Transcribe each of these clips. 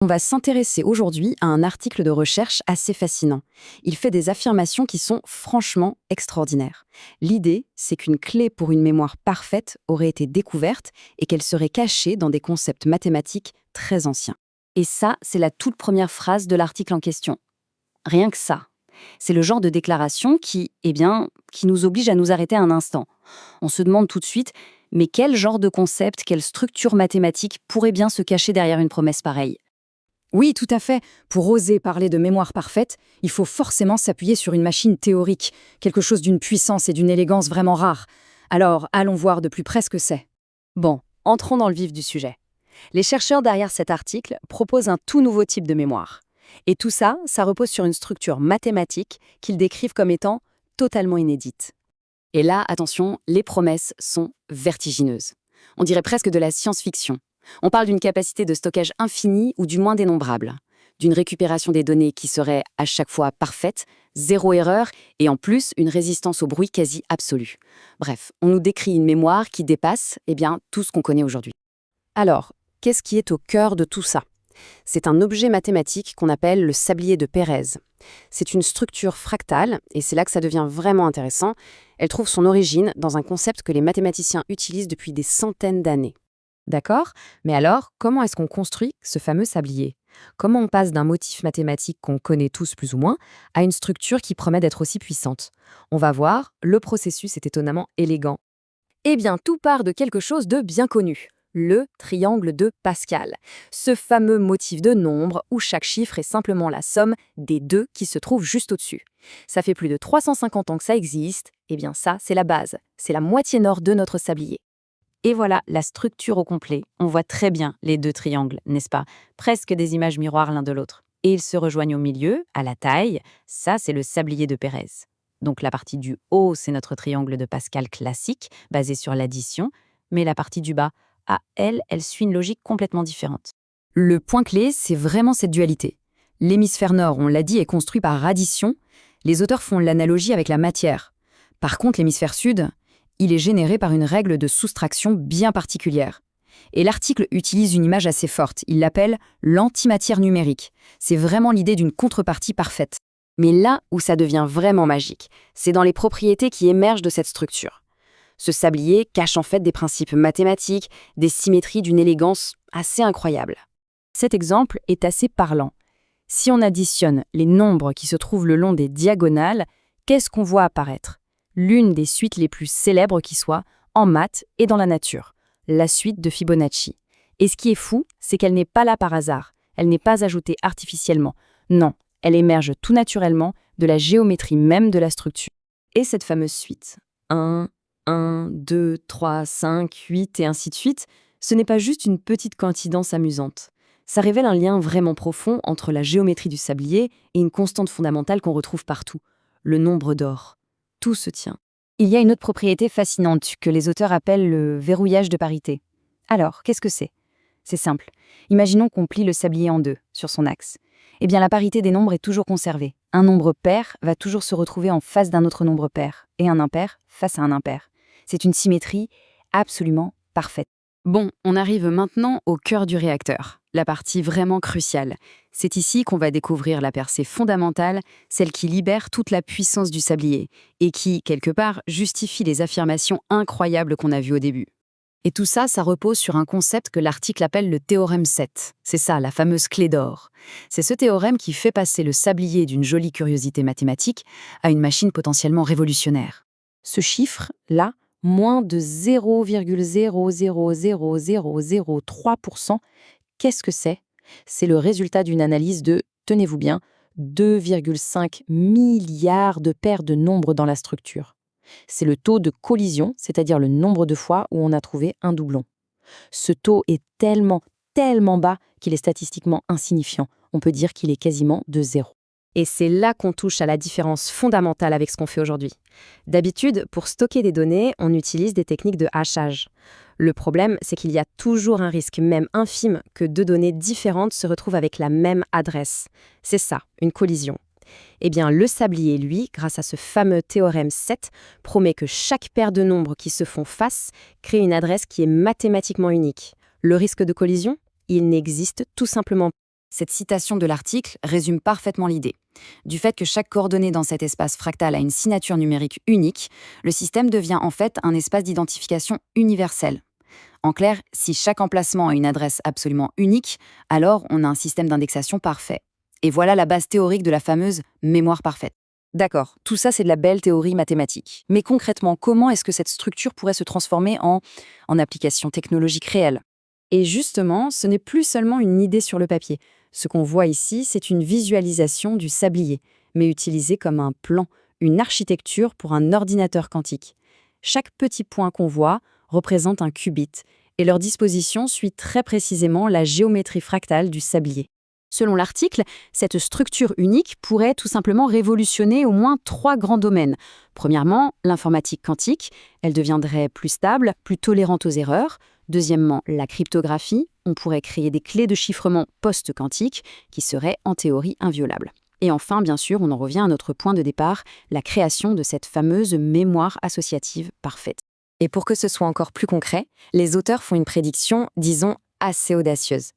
On va s'intéresser aujourd'hui à un article de recherche assez fascinant. Il fait des affirmations qui sont franchement extraordinaires. L'idée, c'est qu'une clé pour une mémoire parfaite aurait été découverte et qu'elle serait cachée dans des concepts mathématiques très anciens. Et ça, c'est la toute première phrase de l'article en question. Rien que ça. C'est le genre de déclaration qui nous oblige à nous arrêter un instant. On se demande tout de suite, mais quel genre de concept, quelle structure mathématique pourrait bien se cacher derrière une promesse pareille? Oui, tout à fait. Pour oser parler de mémoire parfaite, il faut forcément s'appuyer sur une machine théorique, quelque chose d'une puissance et d'une élégance vraiment rares. Alors, allons voir de plus près ce que c'est. Bon, entrons dans le vif du sujet. Les chercheurs derrière cet article proposent un tout nouveau type de mémoire. Et tout ça, ça repose sur une structure mathématique qu'ils décrivent comme étant totalement inédite. Et là, attention, les promesses sont vertigineuses. On dirait presque de la science-fiction. On parle d'une capacité de stockage infinie ou du moins dénombrable, d'une récupération des données qui serait à chaque fois parfaite, zéro erreur et en plus une résistance au bruit quasi absolue. Bref, on nous décrit une mémoire qui dépasse tout ce qu'on connaît aujourd'hui. Alors, qu'est-ce qui est au cœur de tout ça? C'est un objet mathématique qu'on appelle le sablier de Pérez. C'est une structure fractale, et c'est là que ça devient vraiment intéressant. Elle trouve son origine dans un concept que les mathématiciens utilisent depuis des centaines d'années. D'accord, mais alors, comment est-ce qu'on construit ce fameux sablier? Comment on passe d'un motif mathématique qu'on connaît tous plus ou moins à une structure qui promet d'être aussi puissante? On va voir, le processus est étonnamment élégant. Eh bien, tout part de quelque chose de bien connu, le triangle de Pascal. Ce fameux motif de nombre où chaque chiffre est simplement la somme des deux qui se trouvent juste au-dessus. Ça fait plus de 350 ans que ça existe, eh bien ça, c'est la base, c'est la moitié nord de notre sablier. Et voilà la structure au complet. On voit très bien les deux triangles, n'est-ce pas? Presque des images miroirs l'un de l'autre. Et ils se rejoignent au milieu, à la taille. Ça, c'est le sablier de Pérez. Donc la partie du haut, c'est notre triangle de Pascal classique, basé sur l'addition. Mais la partie du bas, elle suit une logique complètement différente. Le point clé, c'est vraiment cette dualité. L'hémisphère nord, on l'a dit, est construit par addition. Les auteurs font l'analogie avec la matière. Par contre, l'hémisphère sud, il est généré par une règle de soustraction bien particulière. Et l'article utilise une image assez forte. Il l'appelle l'antimatière numérique. C'est vraiment l'idée d'une contrepartie parfaite. Mais là où ça devient vraiment magique, c'est dans les propriétés qui émergent de cette structure. Ce sablier cache en fait des principes mathématiques, des symétries d'une élégance assez incroyable. Cet exemple est assez parlant. Si on additionne les nombres qui se trouvent le long des diagonales, qu'est-ce qu'on voit apparaître? L'une des suites les plus célèbres qui soit, en maths et dans la nature, la suite de Fibonacci. Et ce qui est fou, c'est qu'elle n'est pas là par hasard, elle n'est pas ajoutée artificiellement. Non, elle émerge tout naturellement de la géométrie même de la structure. Et cette fameuse suite, 1, 2, 3, 5, 8 et ainsi de suite, ce n'est pas juste une petite coïncidence amusante. Ça révèle un lien vraiment profond entre la géométrie du sablier et une constante fondamentale qu'on retrouve partout, le nombre d'or. Tout se tient. Il y a une autre propriété fascinante que les auteurs appellent le verrouillage de parité. Alors, qu'est-ce que c'est? C'est simple. Imaginons qu'on plie le sablier en deux, sur son axe. Eh bien, la parité des nombres est toujours conservée. Un nombre pair va toujours se retrouver en face d'un autre nombre pair, et un impair face à un impair. C'est une symétrie absolument parfaite. Bon, on arrive maintenant au cœur du réacteur, la partie vraiment cruciale. C'est ici qu'on va découvrir la percée fondamentale, celle qui libère toute la puissance du sablier, et qui, quelque part, justifie les affirmations incroyables qu'on a vues au début. Et tout ça, ça repose sur un concept que l'article appelle le théorème 7. C'est ça, la fameuse clé d'or. C'est ce théorème qui fait passer le sablier d'une jolie curiosité mathématique à une machine potentiellement révolutionnaire. Ce chiffre, là, moins de 0,0000003%, qu'est-ce que c'est? C'est le résultat d'une analyse de, tenez-vous bien, 2,5 milliards de paires de nombres dans la structure. C'est le taux de collision, c'est-à-dire le nombre de fois où on a trouvé un doublon. Ce taux est tellement bas qu'il est statistiquement insignifiant. On peut dire qu'il est quasiment de zéro. Et c'est là qu'on touche à la différence fondamentale avec ce qu'on fait aujourd'hui. D'habitude, pour stocker des données, on utilise des techniques de hachage. Le problème, c'est qu'il y a toujours un risque, même infime, que deux données différentes se retrouvent avec la même adresse. C'est ça, une collision. Eh bien, le sablier, lui, grâce à ce fameux théorème 7, promet que chaque paire de nombres qui se font face crée une adresse qui est mathématiquement unique. Le risque de collision, il n'existe tout simplement pas. Cette citation de l'article résume parfaitement l'idée. Du fait que chaque coordonnée dans cet espace fractal a une signature numérique unique, le système devient en fait un espace d'identification universel. En clair, si chaque emplacement a une adresse absolument unique, alors on a un système d'indexation parfait. Et voilà la base théorique de la fameuse mémoire parfaite. D'accord, tout ça c'est de la belle théorie mathématique. Mais concrètement, comment est-ce que cette structure pourrait se transformer en application technologique réelle? Et justement, ce n'est plus seulement une idée sur le papier. Ce qu'on voit ici, c'est une visualisation du sablier, mais utilisée comme un plan, une architecture pour un ordinateur quantique. Chaque petit point qu'on voit représente un qubit, et leur disposition suit très précisément la géométrie fractale du sablier. Selon l'article, cette structure unique pourrait tout simplement révolutionner au moins 3 grands domaines. Premièrement, l'informatique quantique, elle deviendrait plus stable, plus tolérante aux erreurs. Deuxièmement, la cryptographie, on pourrait créer des clés de chiffrement post-quantiques qui seraient en théorie inviolables. Et enfin, bien sûr, on en revient à notre point de départ, la création de cette fameuse mémoire associative parfaite. Et pour que ce soit encore plus concret, les auteurs font une prédiction, disons, assez audacieuse.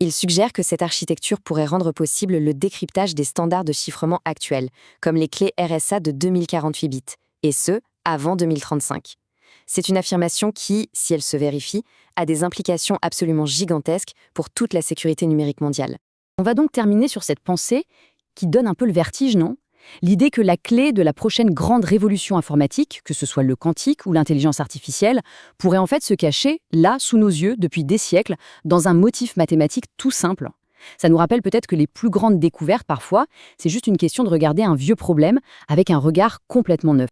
Ils suggèrent que cette architecture pourrait rendre possible le décryptage des standards de chiffrement actuels, comme les clés RSA de 2048 bits, et ce, avant 2035. C'est une affirmation qui, si elle se vérifie, a des implications absolument gigantesques pour toute la sécurité numérique mondiale. On va donc terminer sur cette pensée qui donne un peu le vertige, non ? L'idée que la clé de la prochaine grande révolution informatique, que ce soit le quantique ou l'intelligence artificielle, pourrait en fait se cacher, là, sous nos yeux, depuis des siècles, dans un motif mathématique tout simple. Ça nous rappelle peut-être que les plus grandes découvertes, parfois, c'est juste une question de regarder un vieux problème avec un regard complètement neuf.